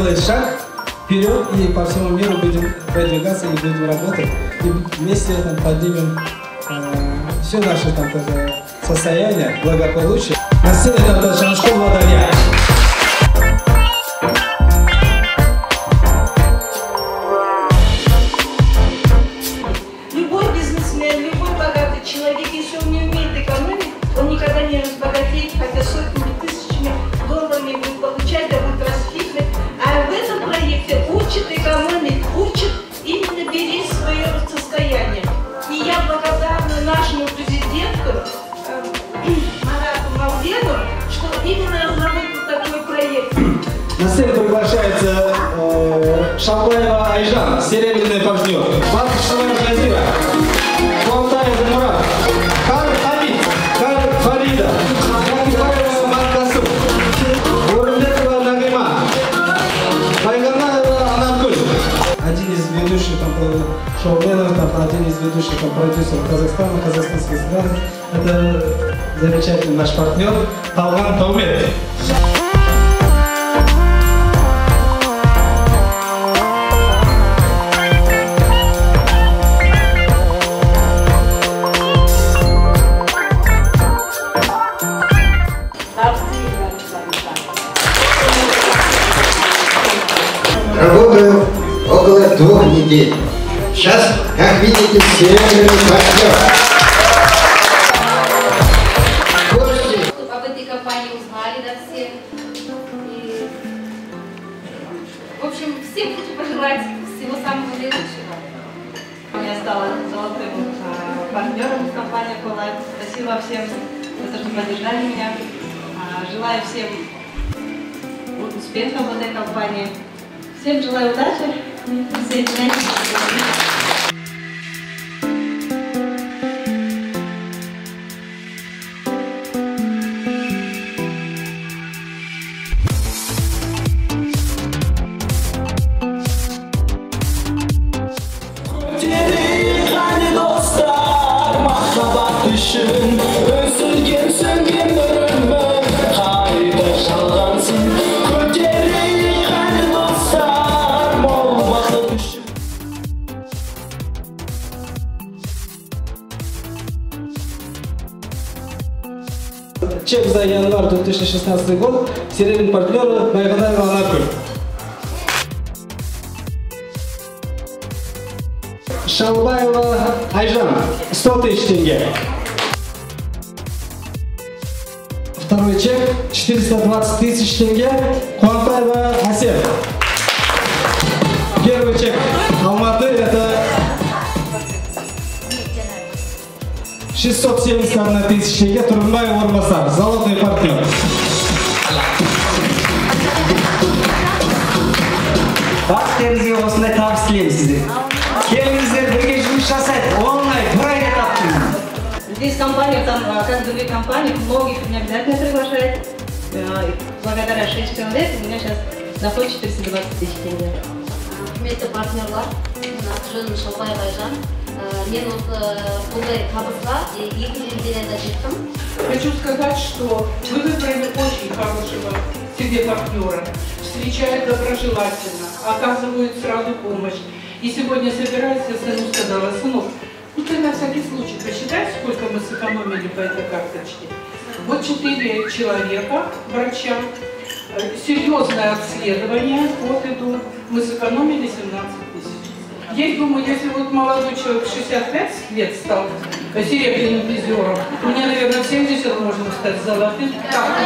делает шаг вперед и по всему миру будем продвигаться и будем работать. И вместе там поднимем все наше там состояние, благополучие. На сцене там Шаншко Владарья. Любой бизнесмен, любой богатый человек, если он не умеет экономить, он никогда не разбогатеет, хотя сотнями, тысячами долларами будет получать, да будет расхитывать. А в этом проекте учат экономить, учат именно беречь свое состояние. И я благодарна нашему президенту Марату Мавлену, что именно разработал такой проект. На сцену приглашается Шалбаева Айжан, серебряный партнер. Батышева Жазира, Куалтаева Мурат, Кар Хамид, Кар Фарида, Якифаева Маткасу, Урумбекова Нагима, Байганаева Анаркуль. Один из ведущих шоуменов, один из ведущих продюсеров Казахстана, казахстанских стран. Это замечательный наш партнер Талган Таумет. Работаю около 2 недель. Сейчас, как видите, серебряный партнер. Об этой компании узнали, да, все. И, в общем, всем хочу пожелать всего самого наилучшего. Я стала золотым партнером в компании Коллайт. Спасибо всем за то, что поддержали меня. Желаю всем успехов в этой компании. Всем желаю удачи. Присоединяйтесь. Чек за январь 2016 год. Серебряный партнер Байганаева Анаркуль. Шалбаева Айжан, 100 тысяч тенге. Второй чек, 420 тысяч тенге, Куантаева Асер. Первый чек Алматы, это 671 тысяч тенге, Турунбаева Урмасар, золотой партнер. Бақытыңызға осындай табыс тілеймін сізге. Келіңіздер, бірге жұмыс жасайық, оңай, бұрайда таптыңыз. Здесь компания, там как бы две компании, многих не обязательно приглашать. Благодаря 6 человек у меня сейчас доход 420 тысяч тенге. Құрметті партнерлар, аты-жөнім Шалбаева Айжан. Мен бұндай табысқа 2 недельда жеттім. Хочу сказать, что вы выбрали очень хорошего себе партнера, встречают доброжелательно, оказывают сразу помощь. И сегодня собираюсь, я сыну сказала: сынок, ну ты на всякий случай посчитай, сколько мы сэкономили по этой карточке. Вот 4 человека, врача, серьезное обследование, вот идут, мы сэкономили 17 тысяч. Я думаю, если вот молодой человек 65 лет стал серебряным призером, мне, наверное, в 70 можно стать золотым. Так,